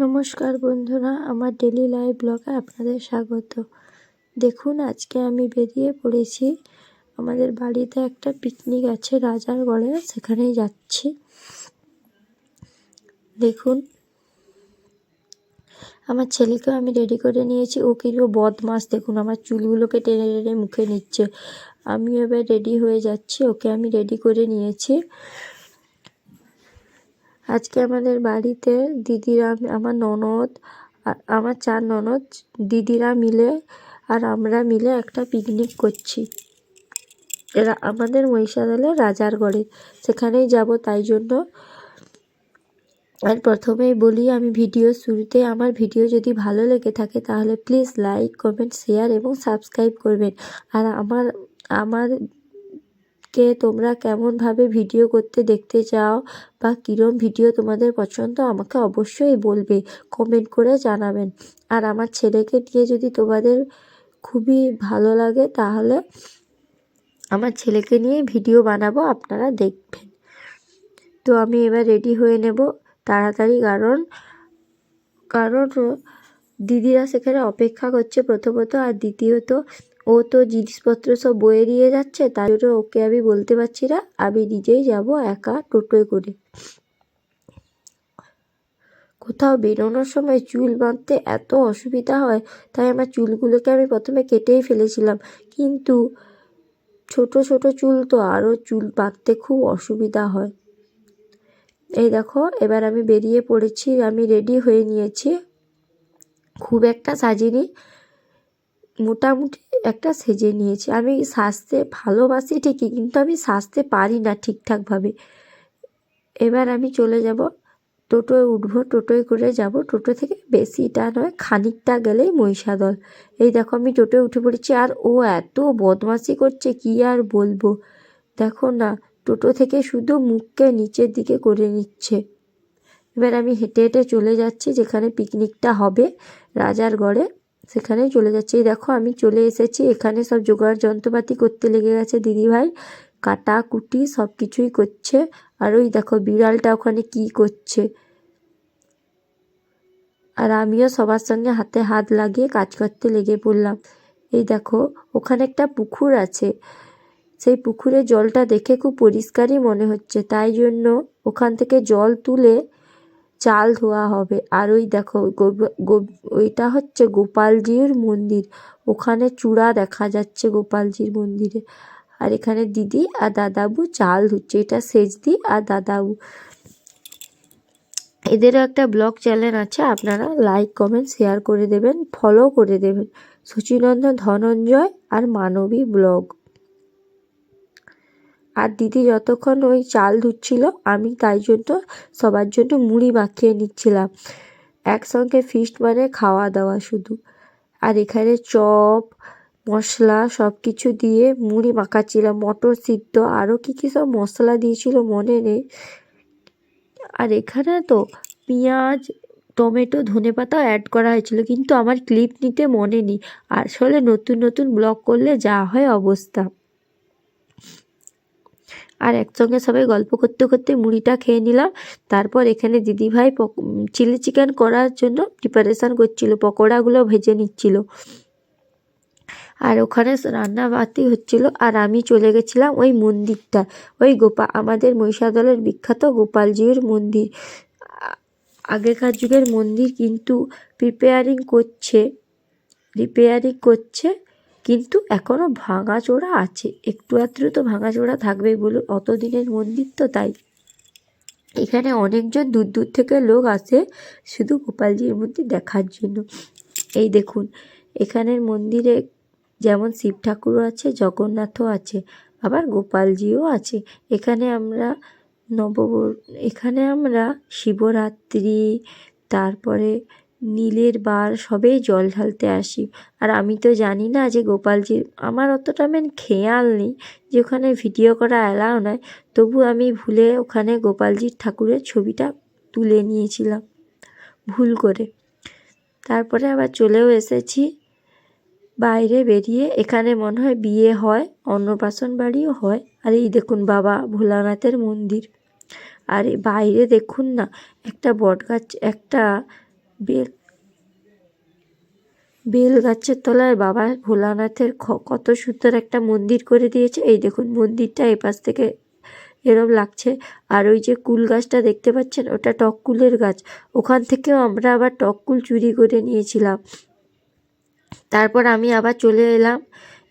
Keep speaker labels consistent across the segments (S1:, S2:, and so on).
S1: নমস্কার বন্ধুরা, আমার ডেলি লাইফ ব্লগে আপনাদের স্বাগত। দেখুন, আজকে আমি বেরিয়ে পড়েছি। আমাদের বাড়িতে একটা পিকনিক আছে রাজারগড়ে, সেখানেই যাচ্ছি। দেখুন, আমার ছেলেকেও আমি রেডি করে নিয়েছি। ও কিন্তু বদমাস, দেখুন আমার চুলগুলোকে টেনে টেনে মুখে নিচ্ছে। আমি এবার রেডি হয়ে যাচ্ছি, ওকে আমি রেডি করে নিয়েছি। আজকে আমাদের বাড়িতে দিদিরা, আমার ননদ আর আমার 4 ননদ দিদিরা মিলে আর আমরা মিলে একটা পিকনিক করছি। এরা আমাদের মহিষাদলের রাজারগড়ে, সেখানেই যাব। তাই জন্য আর প্রথমেই বলি, আমি ভিডিও শুরুতে আমার ভিডিও যদি ভালো লেগে থাকে তাহলে প্লিজ লাইক, কমেন্ট, শেয়ার এবং সাবস্ক্রাইব করবেন। আর আমারকে তোমরা কেমনভাবে ভিডিও করতে দেখতে চাও বা কীরকম ভিডিও তোমাদের পছন্দ আমাকে অবশ্যই বলবে, কমেন্ট করে জানাবেন। আর আমার ছেলেকে নিয়ে যদি তোমাদের খুবই ভালো লাগে তাহলে আমার ছেলেকে নিয়ে ভিডিও বানাবো, আপনারা দেখবেন। তো আমি এবার রেডি হয়ে নেব তাড়াতাড়ি, কারণ দিদিরা সেখানে অপেক্ষা করছে প্রথমত, আর দ্বিতীয়ত ও তো জিনিসপত্র সব বয়ে দিয়ে যাচ্ছে, তাই জন্য ওকে আমি বলতে পারছি না, আমি নিজেই যাব একা টোটোয় করে। কোথাও বেরোনোর সময় চুল বাঁধতে এত অসুবিধা হয়, তাই আমার চুলগুলোকে আমি প্রথমে কেটেই ফেলেছিলাম, কিন্তু ছোট ছোট চুল তো আরও চুল বাঁধতে খুব অসুবিধা হয়। এই দেখো, এবার আমি বেরিয়ে পড়েছি, আমি রেডি হয়ে নিয়েছি। খুব একটা সাজিনি, মোটামুটি একটা সেজে নিয়েছি। আমি সাজতে ভালোবাসি ঠিকই, কিন্তু আমি সাজতে পারি না ঠিকঠাকভাবে। এবার আমি চলে যাব, টোটোয় উঠবো, টোটোয় করে যাব। টোটো থেকে বেশিটা নয়, খানিকটা গেলেই মহিষাদল। এই দেখো, আমি টোটোয় উঠে পড়েছি, আর ও এত বদমাশি করছে কি আর বলবো। দেখো না, টোটো থেকে শুধু মুখকে নিচের দিকে করে নিচ্ছে। এবার আমি হেঁটে হেঁটে চলে যাচ্ছি যেখানে পিকনিকটা হবে, রাজারগড়ে, সেখানে চলে যাচ্ছি। দেখো, আমি চলে এসেছি। এখানে সব জোগাড় যন্ত্রপাতি করতে লেগে গেছে দিদিভাই, কাটা কুটি সব কিছুই করছে। আর ওই দেখো বিড়ালটা ওখানে কি করছে। আর আমিও সবার সঙ্গে হাতে হাত লাগিয়ে কাজ করতে লেগে পড়লাম। এই দেখো, ওখানে একটা পুকুর আছে, সেই পুকুরের জলটা দেখে খুব পরিষ্কারই মনে হচ্ছে, তাই জন্য ওখান থেকে জল তুলে চাল ধোয়া হবে। আর ওই দেখো, ওইটা হচ্ছে গোপালজির মন্দির, ওখানে চূড়া দেখা যাচ্ছে গোপালজির মন্দিরে। আর এখানে দিদি আর দাদাবু চাল ধুচ্ছে, এটা সেজদি আর দাদাবু। এদেরও একটা ব্লগ চ্যানেল আছে, আপনারা লাইক, কমেন্ট, শেয়ার করে দেবেন, ফলো করে দেবেন, সচিনন্দন ধনঞ্জয় আর মানবী ব্লগ। আর দিদি যতক্ষণ ওই চাল ধুচ্ছিল, আমি তাই জন্য সবার জন্য মুড়ি মাখিয়ে নিচ্ছিলাম। একসঙ্গে ফিস্ট মানে খাওয়া দাওয়া শুধু। আর এখানে চপ, মশলা সব কিছু দিয়ে মুড়ি মাখাচ্ছিলাম, মটর সিদ্ধ আরও কী কী সব মশলা দিয়েছিল মনে নেই। আর এখানে তো পেঁয়াজ, টমেটো, ধনেপাতাও অ্যাড করা হয়েছিল, কিন্তু আমার ক্লিপ নিতে মনে নেই। আসলে নতুন নতুন ব্লগ করলে যা হয় অবস্থা। আর একসঙ্গে সবাই গল্প করতে করতে মুড়িটা খেয়ে নিলাম। তারপর এখানে দিদিভাই চিলি চিকেন করার জন্য প্রিপারেশান করছিল, পকোড়াগুলো ভেজে নিচ্ছিল, আর ওখানে রান্নাবাতি হচ্ছিল। আর আমি চলে গেছিলাম ওই মন্দিরটা, ওই আমাদের মহিষাদলের বিখ্যাত গোপালজির মন্দির, আগেকার যুগের মন্দির, কিন্তু রিপেয়ারিং করছে, কিন্তু এখনও ভাঙাচোরা আছে, একটু আধটু তো ভাঙাচোরা থাকবেই, বলুন, অত দিনের মন্দির তো। তাই এখানে অনেকজন দূর দূর থেকে লোক আসে শুধু গোপালজির মন্দির দেখার জন্য। এই দেখুন, এখানের মন্দিরে যেমন শিব ঠাকুরও আছে, জগন্নাথও আছে, আবার গোপালজিও আছে। এখানে আমরা শিবরাত্রি, তারপরে নীলের বার সবেই জল ঢালতে আসি। আর আমি তো জানি না যে গোপালজির, আমার অতটা খেয়াল নেই যে ওখানে ভিডিও করা অ্যালাউ নয়, তবু আমি ভুলে ওখানে গোপালজির ঠাকুরের ছবিটা তুলে নিয়েছিলাম ভুল করে। তারপরে আবার চলেও এসেছি বাইরে বেরিয়ে। এখানে মনে হয় বিয়ে হয়, অন্নপ্রাশন বাড়িও হয়। আর এই দেখুন বাবা ভোলানাথের মন্দির। আর বাইরে দেখুন না, একটা বটগাছ, একটা বেল বেল গাছের তলায় বাবা ভোলানাথের কত সুন্দর একটা মন্দির করে দিয়েছে। এই দেখুন মন্দিরটা এপাশ থেকে এরম লাগছে। আর ওই যে কুল গাছটা দেখতে পাচ্ছেন, ওটা টক কুলের গাছ। ওখান থেকেও আমরা আবার টক কুল চুরি করে নিয়েছিলাম। তারপর আমি আবার চলে এলাম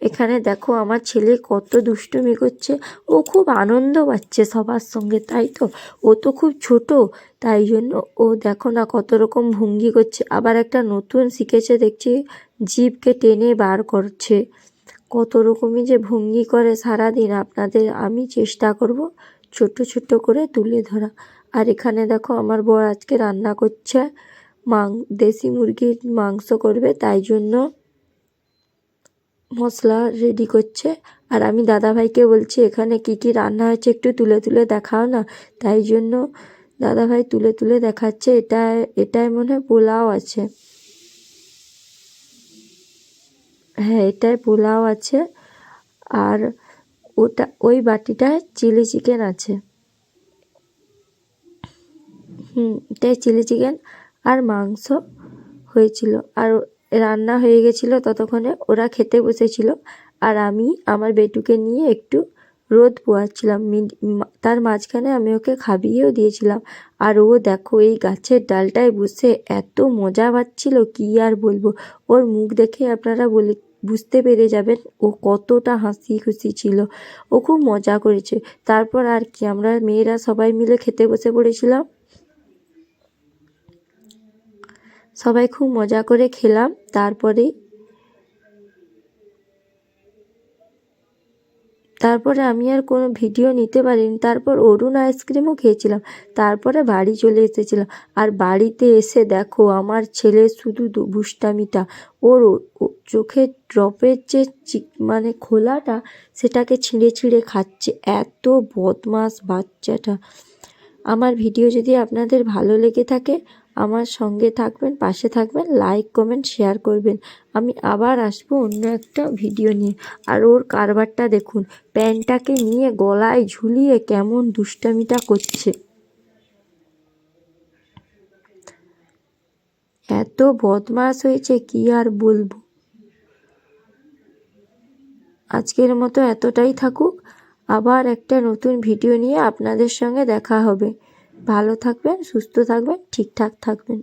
S1: এখানে। দেখো আমার ছেলে কত দুষ্টুমি করছে, ও খুব আনন্দ পাচ্ছে সবার সঙ্গে, তাই তো। ও তো খুব ছোট, তাই জন্য ও দেখো না কত রকম ভঙ্গি করছে। আবার একটা নতুন শিখেছে দেখছি, জিভকে টেনে বার করছে। কত রকমই যে ভঙ্গি করে সারাদিন, আপনাদের আমি চেষ্টা করব ছোট ছোট করে তুলে ধরা। আর এখানে দেখো আমার বর আজকে রান্না করছে, দেশি মুরগির মাংস করবে, তাই জন্য মশলা রেডি করছে। আর আমি দাদাভাইকে বলছি এখানে কি কি রান্না হয়েছে একটু তুলে তুলে দেখাও না। তাই জন্য দাদাভাই তুলে তুলে দেখাচ্ছে। এটাই মনে হয় পোলাও আছে। হ্যাঁ, এটাই পোলাও আছে। আর ওই বাটিটায় চিলি চিকেন আছে। এটাই চিলি চিকেন আর মাংস হয়েছিল। আর রান্না হয়ে গেছিলো ততক্ষণে ওরা খেতে বসেছিল। আর আমি আমার বেটুকে নিয়ে একটু রোদ পোয়াচ্ছিলাম। তার মাঝখানে আমি ওকে খাইয়েও দিয়েছিলাম। আর ও দেখো এই গাছের ডালটায় বসে এত মজা পাচ্ছিল, কী আর বলবো। ওর মুখ দেখে আপনারা বুঝতে পেরে যাবেন ও কতটা হাসি খুশি ছিল। ও খুব মজা করেছে। তারপর আর কি, আমরা মেয়েরা সবাই মিলে খেতে বসে পড়েছিলাম। সবাই খুব মজা করে খেলাম। তারপরে আমি আর কোনো ভিডিও নিতে পারিনি। তারপর অরুণ আইসক্রিমও খেয়েছিলাম। তারপরে বাড়ি চলে এসেছিলাম। আর বাড়িতে এসে দেখো আমার ছেলে শুধু দুষ্টামিটা। ওর চোখের ড্রপের যে মানে খোলাটা, সেটাকে ছিঁড়ে ছিঁড়ে খাচ্ছে। এত বদমাস বাচ্চাটা। আমার ভিডিও যদি আপনাদের ভালো লেগে থাকে, আমার সঙ্গে থাকবেন, পাশে থাকবেন, লাইক কমেন্ট শেয়ার করবেন। আমি আবার আসবো অন্য একটা ভিডিও নিয়ে। আর ওর কারবারটা দেখুন, প্যান্টটাকে নিয়ে গলায় ঝুলিয়ে কেমন দুষ্টামিটা করছে। এত বদমাশ হয়েছে কি আর বলবো। আজকের মতো এতটাই থাকুক। আবার একটা নতুন ভিডিও নিয়ে আপনাদের সঙ্গে দেখা হবে। ভালো থাকবেন, সুস্থ থাকবেন, ঠিকঠাক থাকবেন।